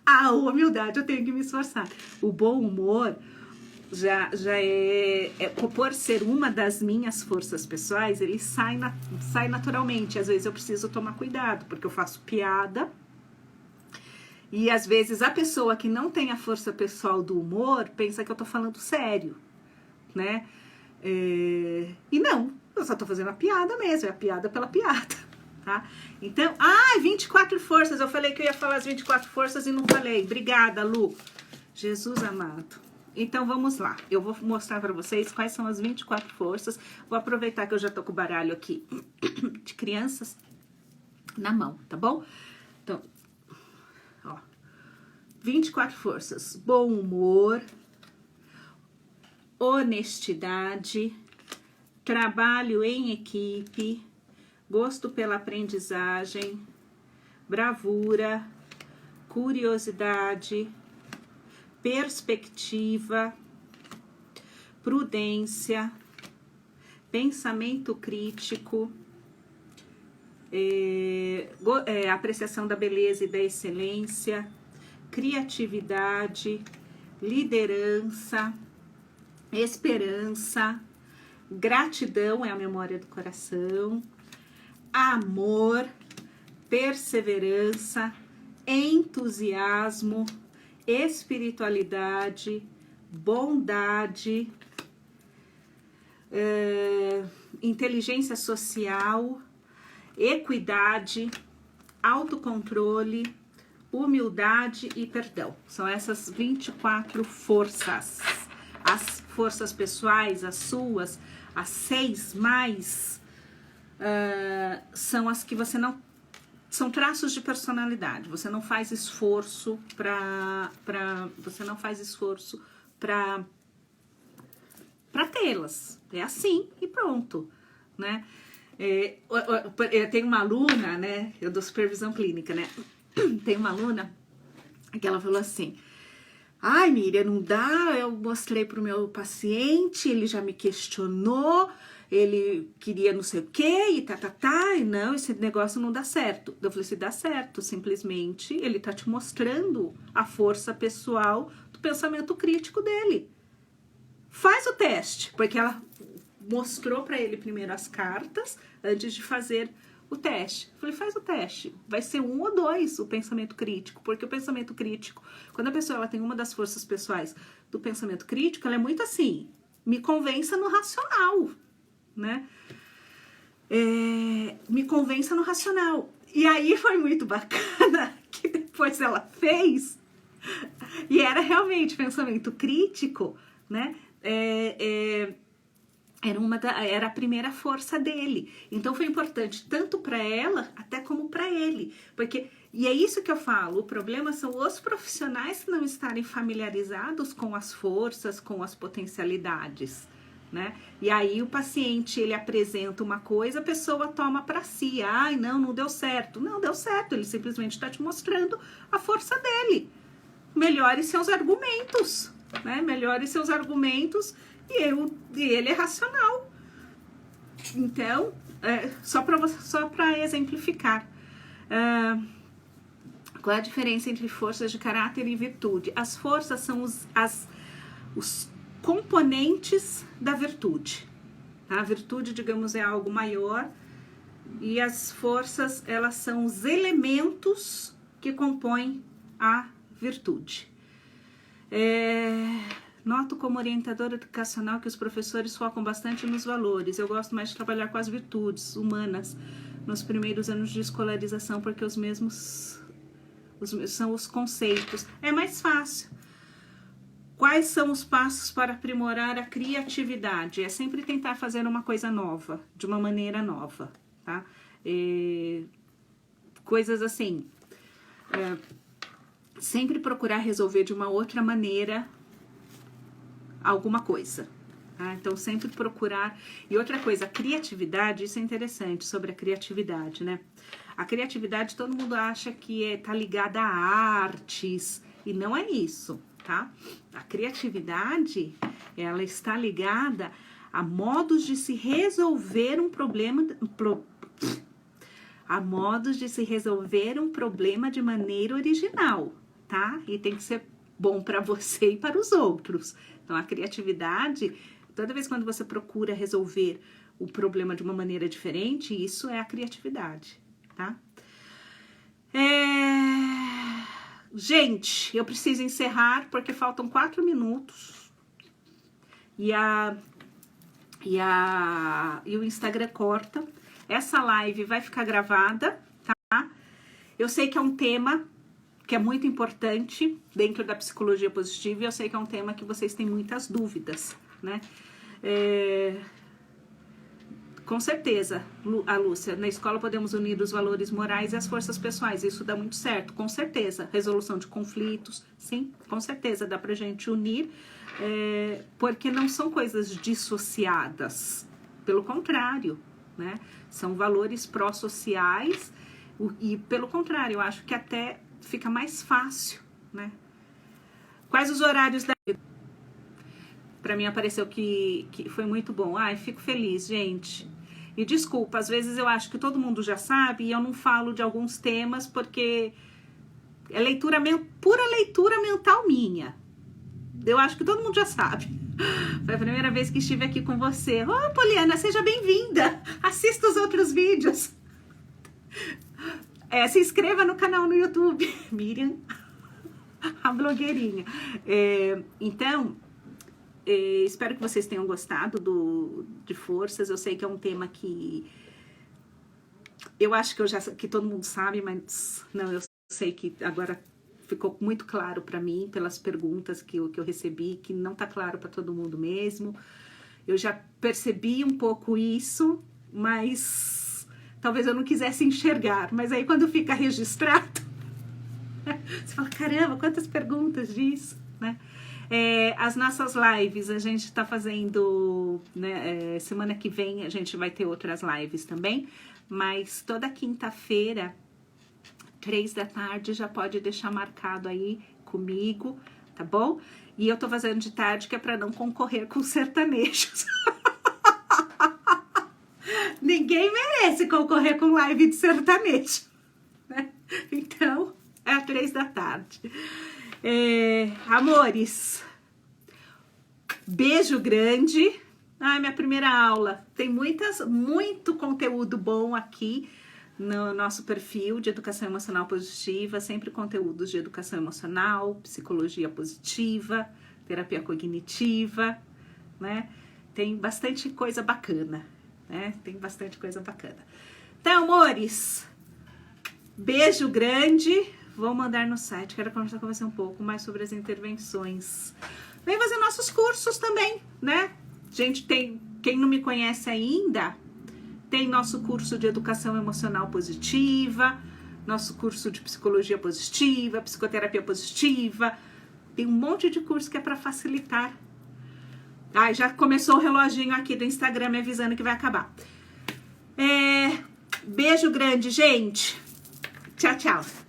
A humildade eu tenho que me esforçar. O bom humor, por ser uma das minhas forças pessoais, ele sai naturalmente. Às vezes eu preciso tomar cuidado, porque eu faço piada, e às vezes a pessoa que não tem a força pessoal do humor pensa que eu tô falando sério, né? E não, eu só tô fazendo a piada mesmo, é a piada pela piada, tá? Então, 24 forças, eu falei que eu ia falar as 24 forças e não falei. Obrigada, Lu. Jesus amado. Então, vamos lá. Eu vou mostrar para vocês quais são as 24 forças. Vou aproveitar que eu já tô com o baralho aqui de crianças na mão, tá bom? Então, 24 forças. Bom humor, honestidade, trabalho em equipe, gosto pela aprendizagem, bravura, curiosidade, perspectiva, prudência, pensamento crítico, apreciação da beleza e da excelência, criatividade, liderança, esperança, gratidão é a memória do coração, amor, perseverança, entusiasmo, espiritualidade, bondade, inteligência social, equidade, autocontrole, humildade e perdão. São essas 24 forças. As forças pessoais, as suas, as 6 mais, são as que você não... São traços de personalidade. Você não faz esforço você não faz esforço para tê-las. É assim e pronto, né? Eu tenho uma aluna, né? Eu dou supervisão clínica, né? Tem uma aluna que ela falou assim: ai, Miriam, não dá, eu mostrei pro meu paciente, ele já me questionou, ele queria não sei o que, e não, esse negócio não dá certo. Eu falei assim, dá certo, simplesmente ele tá te mostrando a força pessoal do pensamento crítico dele. Faz o teste, porque ela mostrou para ele primeiro as cartas antes de fazer o teste. Eu falei, faz o teste, vai ser 1 ou 2 o pensamento crítico, porque o pensamento crítico, quando a pessoa ela tem uma das forças pessoais do pensamento crítico, ela é muito assim, me convença no racional, né? Me convença no racional. E aí foi muito bacana que depois ela fez, e era realmente pensamento crítico, né? Era a primeira força dele. Então foi importante tanto para ela até como para ele, porque, e é isso que eu falo, o problema são os profissionais que não estarem familiarizados com as forças, com as potencialidades, né? E aí o paciente, ele apresenta uma coisa, a pessoa toma para si, ai, não deu certo. Não deu certo, ele simplesmente está te mostrando a força dele. Melhore seus argumentos, né? Melhore seus argumentos. E ele é racional. Então, só para exemplificar, qual é a diferença entre forças de caráter e virtude? As forças são os componentes da virtude. A virtude, digamos, é algo maior, e as forças, elas são os elementos que compõem a virtude. Noto como orientadora educacional que os professores focam bastante nos valores. Eu gosto mais de trabalhar com as virtudes humanas nos primeiros anos de escolarização, porque os mesmos são os conceitos. É mais fácil. Quais são os passos para aprimorar a criatividade? É sempre tentar fazer uma coisa nova, de uma maneira nova, tá? Coisas assim. Sempre procurar resolver de uma outra maneira alguma coisa, tá? Então sempre procurar. E outra coisa, a criatividade, isso é interessante sobre a criatividade, né? A criatividade todo mundo acha que tá ligada a artes, e não é isso, tá? A criatividade, ela está ligada a modos de se resolver um problema, de maneira original, tá? E tem que ser bom para você e para os outros. Então, a criatividade, toda vez quando você procura resolver o problema de uma maneira diferente, isso é a criatividade, tá? Gente, eu preciso encerrar porque faltam 4 minutos e o Instagram corta. Essa live vai ficar gravada, tá? Eu sei que é um tema que é muito importante dentro da psicologia positiva e eu sei que é um tema que vocês têm muitas dúvidas, né? Com certeza, a Lúcia, na escola podemos unir os valores morais e as forças pessoais, isso dá muito certo, com certeza. Resolução de conflitos, sim, com certeza dá pra gente unir, porque não são coisas dissociadas, pelo contrário, né? São valores pró-sociais e, pelo contrário, eu acho que até fica mais fácil, né? Quais os horários da... Pra mim apareceu que foi muito bom. Ai, fico feliz, gente. E desculpa, às vezes eu acho que todo mundo já sabe e eu não falo de alguns temas porque é pura leitura mental minha. Eu acho que todo mundo já sabe. Foi a primeira vez que estive aqui com você. Oh, Poliana, seja bem-vinda. Assista os outros vídeos. Se inscreva no canal no YouTube. Miriam, a blogueirinha. Então... espero que vocês tenham gostado de forças. Eu sei que é um tema que eu acho que todo mundo sabe, mas não, eu sei que agora ficou muito claro para mim pelas perguntas que eu recebi, que não tá claro para todo mundo mesmo. Eu já percebi um pouco isso, mas talvez eu não quisesse enxergar. Mas aí quando fica registrado, você fala, caramba, quantas perguntas disso, né? As nossas lives a gente tá fazendo, né, semana que vem a gente vai ter outras lives também, mas toda quinta-feira, 3 da tarde, já pode deixar marcado aí comigo, tá bom? E eu tô fazendo de tarde que é pra não concorrer com sertanejos. Ninguém merece concorrer com live de sertanejo, né? Então, é às 3 da tarde. Amores, beijo grande. Ai, minha primeira aula. Tem muito conteúdo bom aqui no nosso perfil de educação emocional positiva, sempre conteúdos de educação emocional, psicologia positiva, terapia cognitiva, né? Tem bastante coisa bacana, né? Tem bastante coisa bacana. Então, amores, beijo grande. Vou mandar no site, quero conversar com você um pouco mais sobre as intervenções. Vem fazer nossos cursos também, né? Gente, quem não me conhece ainda, tem nosso curso de educação emocional positiva, nosso curso de psicologia positiva, psicoterapia positiva. Tem um monte de curso que é para facilitar. Ai, já começou o reloginho aqui do Instagram me avisando que vai acabar. Beijo grande, gente. Tchau, tchau.